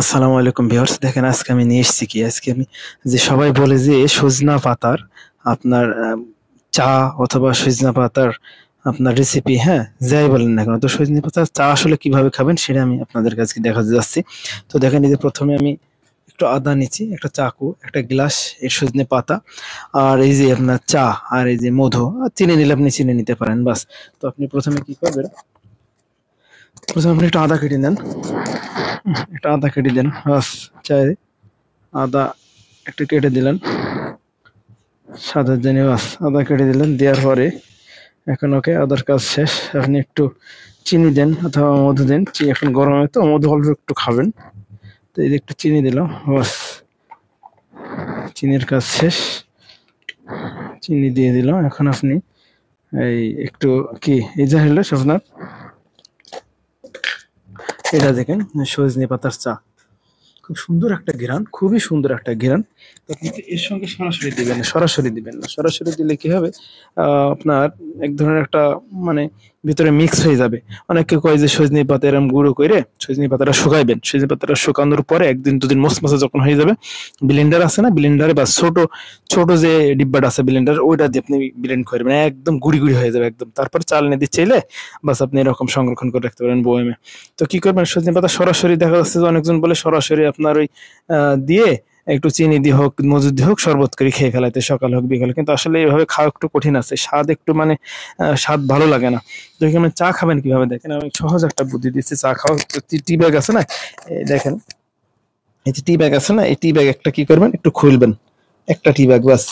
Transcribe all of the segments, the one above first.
আসসালামু আলাইকুম ভিউয়ার্স, দেখেন আজকে আমি নিয়ে এসেছি কি আজকে আমি যে সবাই বলে যে সজনা পাতার আপনার চা অথবা সজনা পাতার আপনার রেসিপি, হ্যাঁ যাই বলেন না কেন, তো সজনা পাতার চা আসলে কিভাবে খাবেন সেটা আমি আপনাদের কাছে দেখাতে যাচ্ছি। তো দেখেন এই যে প্রথমে আমি একটু আদা নিচ্ছি, একটা চাকু, একটা গ্লাস এর সজনে পাতা, আর এই যে আপনার চা, আর এই যে মধু, আর চিনি নিলে আপনি চিনি নিতে পারেন বাস। তো আপনি প্রথমে কি করবেন, প্রথমে আপনি একটু আদা কেটে নেন, একটা আদা কেটে দেন বাস। চাই আদা একটু কেটে দিলেন সাদার জন্য বাস, আদা কেটে দিলেন, দেওয়ার পরে এখন ওকে আদার কাজ শেষ। আপনি একটু চিনি দেন অথবা মধু দেন, এখন গরমে তো মধু অল্প একটু খাবেন, তো এই যে একটু চিনি দিলাম বাস, চিনির কাজ শেষ, চিনি দিয়ে দিলাম। এখন আপনি এই একটু কি এই যে হলো আপনার এটা দেখেন সজনে পাতার চা, খুব সুন্দর একটা ঘ্রাণ, খুবই সুন্দর একটা ঘ্রাণ। তো আপনি তো এর সঙ্গে সরাসরি দিবেন না, সরাসরি দিবেন না, সরাসরি দিলে কি হবে, আপনার এক ধরনের একটা মানে ভিতরে মিক্স হয়ে যাবে। অনেকে কয় যে সজনে পাতা এরকম গুঁড়ো করে সজনে পাতাটা শুকাইবেন, সজনে পাতাটা শুকানোর পরে একদিন দুদিন মচমচে যখন হয়ে যাবে, ব্লেন্ডার আছে না, ব্লেন্ডারে বা ছোট ছোট যে ডিব্বাটা আছে ব্লেন্ডার, ওইটা দিয়ে আপনি ব্লেন্ড করবেন, একদম গুড়ি গুড়ি হয়ে যাবে একদম। তারপর চালনি দিয়ে চাইলে বাস আপনি এরকম সংরক্ষণ করে রাখতে পারেন বয়মে। তো কি করবেন, সজনে পাতা সরাসরি দেখা যাচ্ছে যে অনেকজন বলে সরাসরি আপনার ওই দিয়ে একটু চিনি দিয়ে হোক মজুদ দিয়ে হোক শরবত করে খেয়ে ফেলাইতে, সকাল হোক বিকালে, কিন্তু আসলে এইভাবে খাওয়া একটু কঠিন আছে, স্বাদ একটু মানে স্বাদ ভালো লাগে না। তো এখানে চা খাবেন কিভাবে দেখেন, আমি সহজ একটা বুদ্ধি দিচ্ছি। চা খাওয়া টি ব্যাগ আছে না, এই দেখেন এই যে টি ব্যাগ আছে না, এই টি ব্যাগ একটা কি করবেন, একটু খুলবেন, একটা টি ব্যাগ বাস,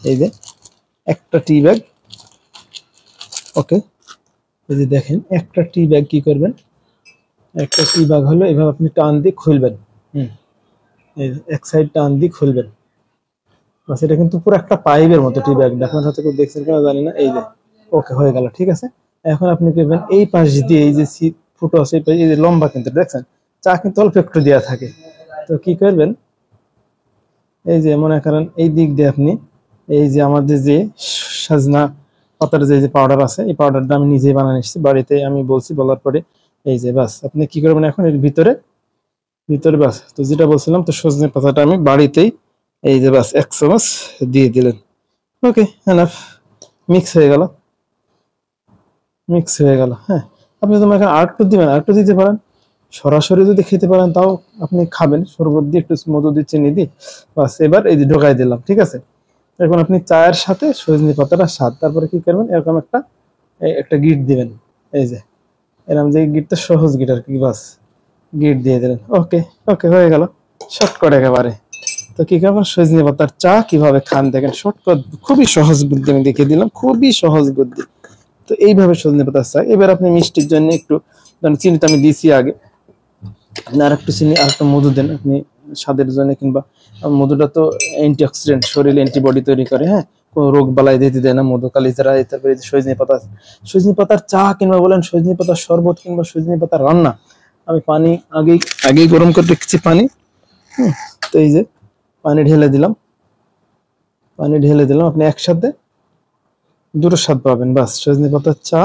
এই যে একটা টি ব্যাগ, ওকে। এই যে দেখেন একটা টি ব্যাগ কি করবেন, একটা টি ব্যাগ হলো এভাবে আপনি টান দিয়ে খুলবেন, হুম, এই যে এক সাইড টান দিয়ে খুলবেন বাস। এটা কিন্তু পুরো একটা পাইপের মতো টি ব্যাগ, আপনার হাতে কেউ দেখছেন কিনা জানি না, এই যে ওকে হয়ে গেল, ঠিক আছে। এখন আপনি কি করবেন, এই পাশ দিয়ে এই যে ফুটো আছে, এই যে লম্বা কিন্তু দেখছেন, চা কিন্তু অল্প একটু দেওয়া থাকে। তো কি করবেন, এই যে মনে করেন এই দিক দিয়ে আপনি এই যে আমাদের যে সাজনা পাতার যে যে পাউডার আছে, এই পাউডারটা আমি নিজেই বানিয়ে এসেছি বাড়িতে, আমি বলছি বলার পরে এই যে বাস আপনি কি করবেন, এখন এর ভিতরে ভিতরে বাস। তো যেটা বলছিলাম, তো সজনে পাতাটা আমি বাড়িতেই এই যে বাস 1 চামচ দিয়ে দিলেন, ওকে এনাফ, মিক্স হয়ে গেল, মিক্স হয়ে গেল, হ্যাঁ। আপনি তোমার এখানে আরেকটু দিবেন, আরেকটু দিতে পারেন, সরাসরি যদি খেতে পারেন তাও আপনি খাবেন, শরবত দিয়ে একটু মধু দিয়ে চিনি দিয়ে বাস। এবার এই যে ঢোকাই দিলাম, ঠিক আছে। এখন আপনি চায়ের সাথে সজনে পাতাটা স্বাদ, তারপরে কি করবেন, এরকম একটা একটা গিট দিবেন, এই যে এরকম যে গিটটা সহজ গিট আর কি, বাস গিট দিয়ে দিলেন, ওকে। ওকে হয়ে গেল, শর্টকাট একেবারে। তো কি করবেন, সজনে পাতার চা কিভাবে খান দেখেন, শর্টকাট, খুবই সহজ বুদ্ধি আমি দেখিয়ে দিলাম, খুবই সহজ বুদ্ধি। তো এইভাবে সজনে পাতার চা। এবার আপনি মিষ্টির জন্য একটু চিনিটা আমি দিয়েছি আগে, আপনি আর একটু চিনি আর একটু মধু দেন আপনি স্বাদের জন্য, কিংবা মধুটা তো অ্যান্টিঅক্সিডেন্ট, শরীরে অ্যান্টিবডি তৈরি করে, হ্যাঁ, কোনো রোগ বালাই দিতে দেয় না মধু, কালিজারা। তারপরে সজনে পাতা, সজনে পাতার চা কিংবা বলেন সজনে পাতার শরবত কিংবা সজনে পাতার রান্না। আমি পানি আগেই আগেই গরম করে রেখেছি পানি, হুম। তো এই যে পানি ঢেলে দিলাম, পানি ঢেলে দিলাম, আপনি একসাথে দুটো স্বাদ পাবেন বাস, সজনে পাতার চা